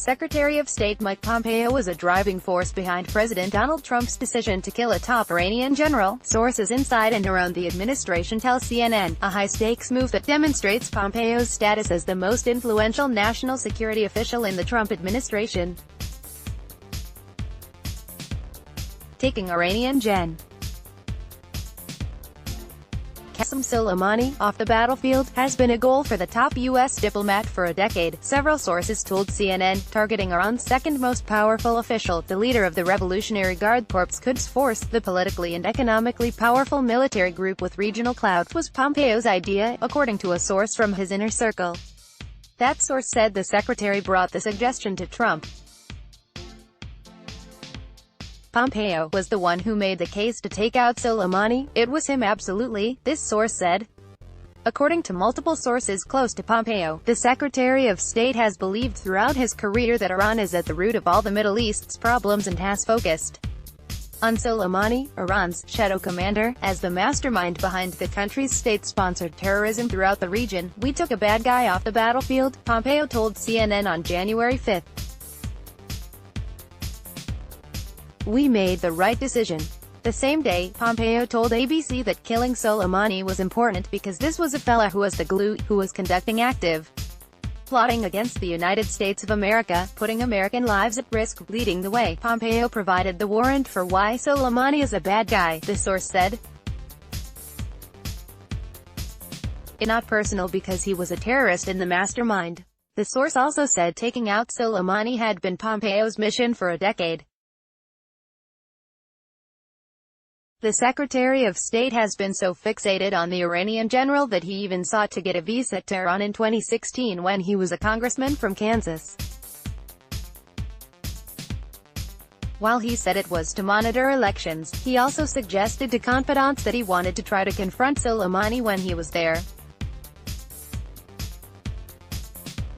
Secretary of State Mike Pompeo was a driving force behind President Donald Trump's decision to kill a top Iranian general, sources inside and around the administration tell CNN, a high-stakes move that demonstrates Pompeo's status as the most influential national security official in the Trump administration. Taking Iranian Gen. Soleimani off the battlefield has been a goal for the top U.S. diplomat for a decade, several sources told CNN, targeting Iran's second most powerful official. The leader of the Revolutionary Guard Corps Quds Force, the politically and economically powerful military group with regional clout, was Pompeo's idea, according to a source from his inner circle. That source said the secretary brought the suggestion to Trump. Pompeo was the one who made the case to take out Soleimani. It was him absolutely, this source said. According to multiple sources close to Pompeo, the Secretary of State has believed throughout his career that Iran is at the root of all the Middle East's problems and has focused on Soleimani, Iran's shadow commander, as the mastermind behind the country's state-sponsored terrorism throughout the region. "We took a bad guy off the battlefield," Pompeo told CNN on January 5. "We made the right decision." The same day, Pompeo told ABC that killing Soleimani was important because this was a fella who was the glue, who was conducting active plotting against the United States of America, putting American lives at risk. Leading the way, Pompeo provided the warrant for why Soleimani is a bad guy, the source said. "It's not personal because he was a terrorist in the mastermind." The source also said taking out Soleimani had been Pompeo's mission for a decade. The Secretary of State has been so fixated on the Iranian general that he even sought to get a visa to Iran in 2016 when he was a congressman from Kansas. While he said it was to monitor elections, he also suggested to confidants that he wanted to try to confront Soleimani when he was there.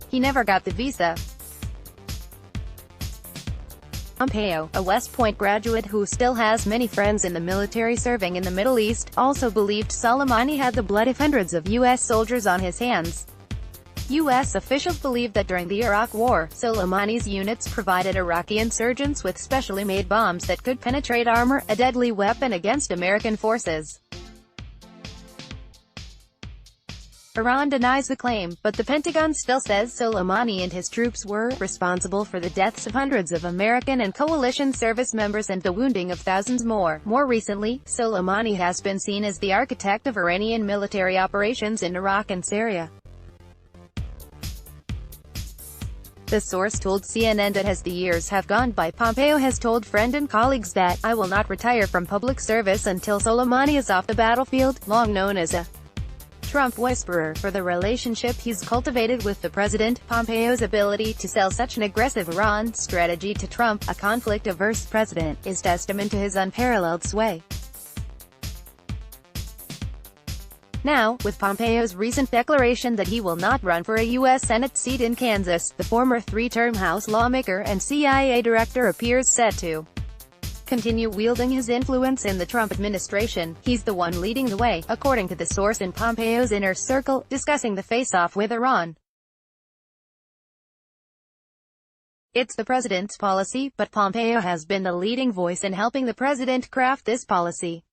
He never got the visa. Pompeo, a West Point graduate who still has many friends in the military serving in the Middle East, also believed Soleimani had the blood of hundreds of U.S. soldiers on his hands. U.S. officials believed that during the Iraq War, Soleimani's units provided Iraqi insurgents with specially made bombs that could penetrate armor, a deadly weapon against American forces. Iran denies the claim, but the Pentagon still says Soleimani and his troops were responsible for the deaths of hundreds of American and coalition service members and the wounding of thousands more. More recently, Soleimani has been seen as the architect of Iranian military operations in Iraq and Syria. The source told CNN that as the years have gone by, Pompeo has told friends and colleagues that, "I will not retire from public service until Soleimani is off the battlefield," long known as a Trump whisperer. For the relationship he's cultivated with the president, Pompeo's ability to sell such an aggressive Iran strategy to Trump, a conflict-averse president, is testament to his unparalleled sway. Now, with Pompeo's recent declaration that he will not run for a U.S. Senate seat in Kansas, the former three-term House lawmaker and CIA director appears set to continue wielding his influence in the Trump administration. He's the one leading the way, according to the source in Pompeo's inner circle, discussing the face-off with Iran. It's the president's policy, but Pompeo has been the leading voice in helping the president craft this policy.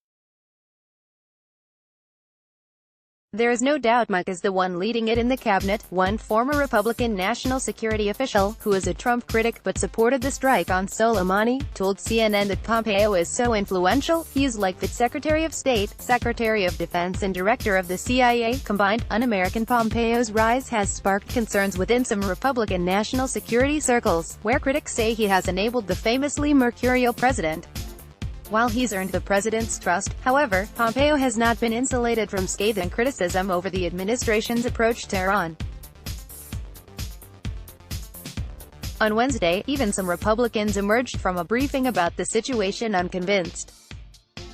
There is no doubt Mike is the one leading it in the cabinet. One former Republican national security official, who is a Trump critic but supported the strike on Soleimani, told CNN that Pompeo is so influential, he is like the Secretary of State, Secretary of Defense and Director of the CIA, combined. Un-American Pompeo's rise has sparked concerns within some Republican national security circles, where critics say he has enabled the famously mercurial president. While he's earned the president's trust, however, Pompeo has not been insulated from scathing criticism over the administration's approach to Iran. On Wednesday, even some Republicans emerged from a briefing about the situation unconvinced.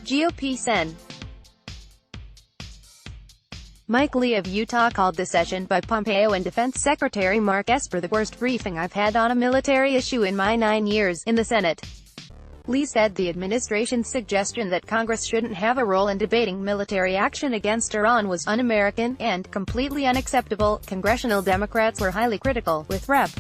GOP Sen. Mike Lee of Utah called the session by Pompeo and Defense Secretary Mark Esper the worst briefing I've had on a military issue in my 9 years in the Senate. Lee said the administration's suggestion that Congress shouldn't have a role in debating military action against Iran was un-American and completely unacceptable. Congressional Democrats were highly critical, with Rep.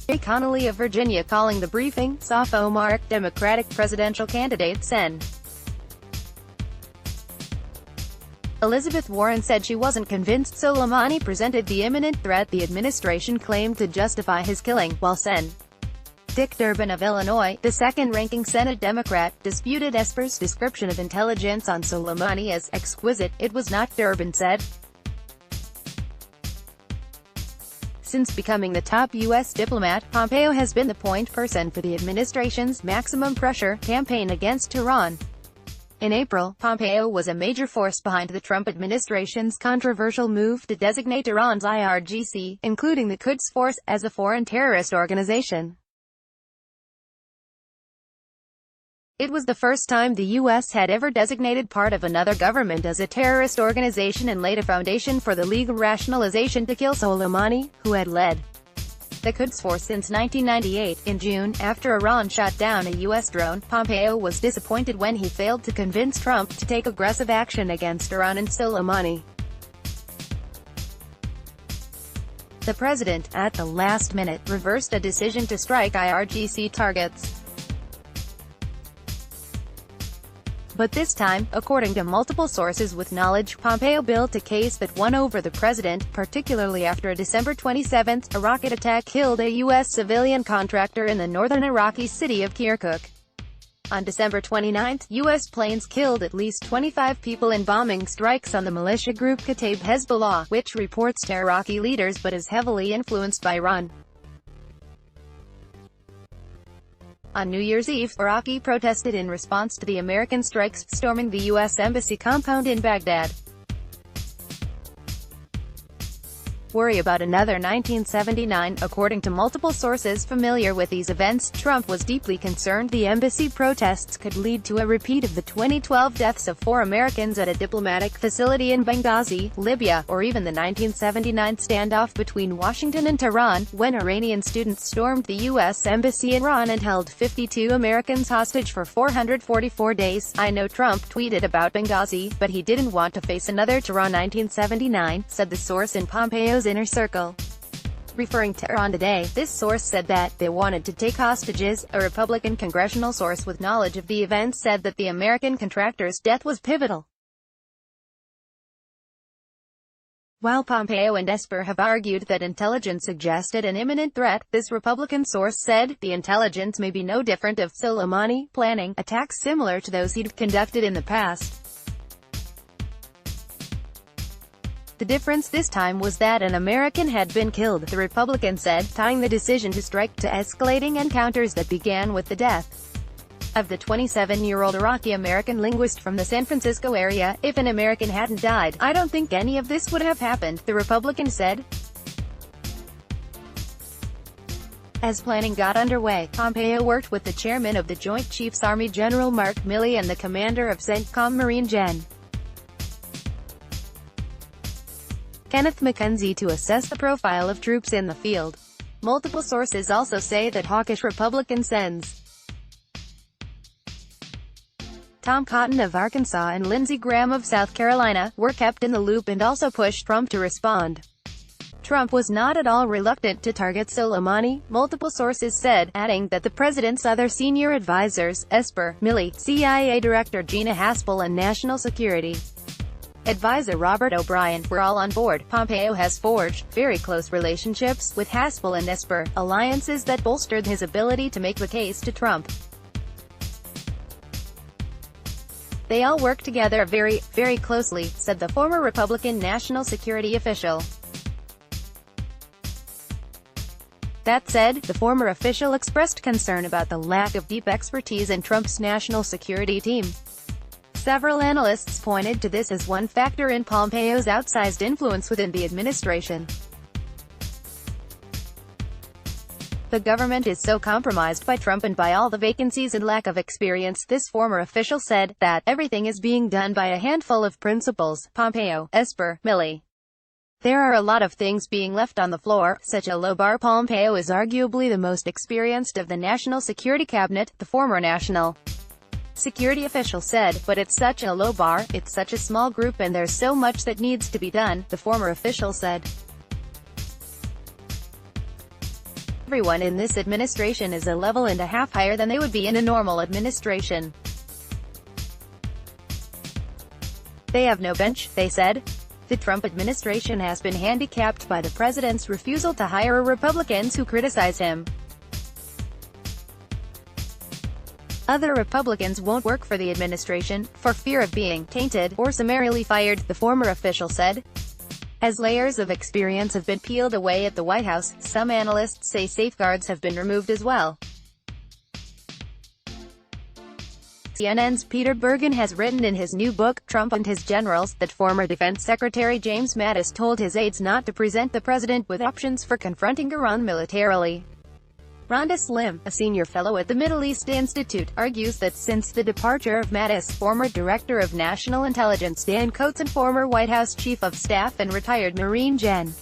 Connolly of Virginia calling the briefing, sophomore Democratic presidential candidate Sen. Elizabeth Warren said she wasn't convinced Soleimani presented the imminent threat the administration claimed to justify his killing, while Sen. Dick Durbin of Illinois, the second-ranking Senate Democrat, disputed Esper's description of intelligence on Soleimani as exquisite. It was not, Durbin said. Since becoming the top U.S. diplomat, Pompeo has been the point person for the administration's maximum pressure campaign against Iran. In April, Pompeo was a major force behind the Trump administration's controversial move to designate Iran's IRGC, including the Quds Force, as a foreign terrorist organization. It was the first time the U.S. had ever designated part of another government as a terrorist organization and laid a foundation for the legal rationalization to kill Soleimani, who had led the Quds Force since 1998. In June, after Iran shot down a U.S. drone, Pompeo was disappointed when he failed to convince Trump to take aggressive action against Iran and Soleimani. The president, at the last minute, reversed a decision to strike IRGC targets. But this time, according to multiple sources with knowledge, Pompeo built a case that won over the president, particularly after a December 27 a rocket attack killed a U.S. civilian contractor in the northern Iraqi city of Kirkuk. On December 29, U.S. planes killed at least 25 people in bombing strikes on the militia group Kataib Hezbollah, which reports to Iraqi leaders but is heavily influenced by Iran. On New Year's Eve, Iraqi protested in response to the American strikes, storming the U.S. Embassy compound in Baghdad. Worry about another 1979. According to multiple sources familiar with these events, Trump was deeply concerned the embassy protests could lead to a repeat of the 2012 deaths of 4 Americans at a diplomatic facility in Benghazi, Libya, or even the 1979 standoff between Washington and Tehran, when Iranian students stormed the U.S. Embassy in Iran and held 52 Americans hostage for 444 days. I know Trump tweeted about Benghazi, but he didn't want to face another Tehran 1979, said the source in Pompeo's inner circle. Referring to Iran Today, this source said that they wanted to take hostages. A Republican congressional source with knowledge of the events said that the American contractor's death was pivotal. While Pompeo and Esper have argued that intelligence suggested an imminent threat, this Republican source said, the intelligence may be no different of Soleimani, planning attacks similar to those he'd conducted in the past. The difference this time was that an American had been killed, the Republican said, tying the decision to strike to escalating encounters that began with the death of the 27-year-old Iraqi-American linguist from the San Francisco area. If an American hadn't died, I don't think any of this would have happened, the Republican said. As planning got underway, Pompeo worked with the chairman of the Joint Chiefs Army General Mark Milley and the commander of CENTCOM Marine Gen. Kenneth McKenzie to assess the profile of troops in the field. Multiple sources also say that hawkish Republican Sens. Tom Cotton of Arkansas and Lindsey Graham of South Carolina were kept in the loop and also pushed Trump to respond. Trump was not at all reluctant to target Soleimani, multiple sources said, adding that the president's other senior advisors, Esper, Milley, CIA Director Gina Haspel and National Security Advisor Robert O'Brien, were all on board. Pompeo has forged very close relationships with Haspel and Esper, alliances that bolstered his ability to make the case to Trump. They all work together very, very closely, said the former Republican national security official. That said, the former official expressed concern about the lack of deep expertise in Trump's national security team. Several analysts pointed to this as one factor in Pompeo's outsized influence within the administration. The government is so compromised by Trump and by all the vacancies and lack of experience, this former official said, that everything is being done by a handful of principals, Pompeo, Esper, Milley. There are a lot of things being left on the floor. Such a low bar. Pompeo is arguably the most experienced of the National Security Cabinet, the former national security official said, but it's such a low bar, it's such a small group and there's so much that needs to be done, the former official said. Everyone in this administration is a level and a half higher than they would be in a normal administration. They have no bench, they said. The Trump administration has been handicapped by the president's refusal to hire Republicans who criticize him. Other Republicans won't work for the administration, for fear of being tainted or summarily fired, the former official said. As layers of experience have been peeled away at the White House, some analysts say safeguards have been removed as well. CNN's Peter Bergen has written in his new book, Trump and His Generals, that former Defense Secretary James Mattis told his aides not to present the president with options for confronting Iran militarily. Rhonda Slim, a senior fellow at the Middle East Institute, argues that since the departure of Mattis, former Director of National Intelligence Dan Coats and former White House Chief of Staff and retired Marine Gen.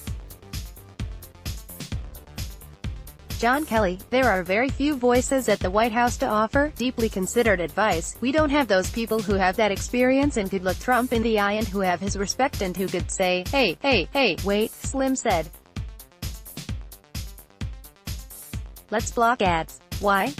John Kelly, there are very few voices at the White House to offer deeply considered advice. We don't have those people who have that experience and could look Trump in the eye and who have his respect and who could say, hey, wait, Slim said. Let's block ads. Why?